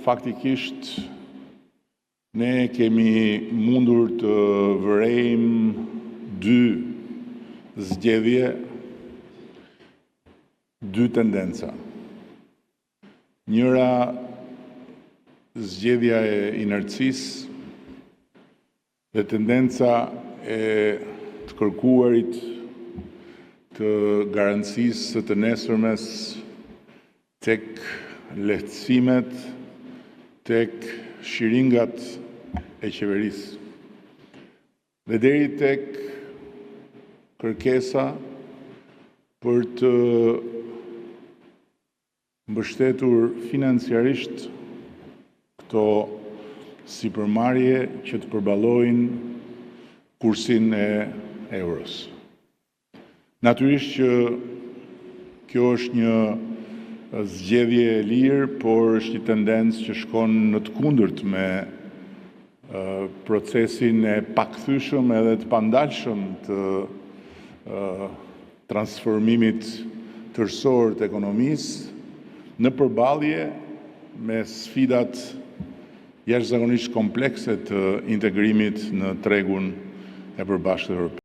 Faktikisht ne kemi mundur të vërejmë dy zgjedhje, dy tendenca. Njëra zgjedhja e inercisë dhe tendenca e të kërkuarit të garancisë së të nesërmes tek lehtësimet, tek shiringat e qeverisë dhe deri tek kërkesa për të mbështetur financiarisht këto sipërmarrje që të përballojnë kursin e euros. Natyrisht që kjo është një zgjedhje e lirë, por është një tendencë që shkon në të kundërt me procesin e pakthyeshëm edhe të pandalshëm të transformimit tërësor të ekonomisë në përballje me sfidat jashtëzakonisht komplekse të integrimit në tregun e përbashkët evropian.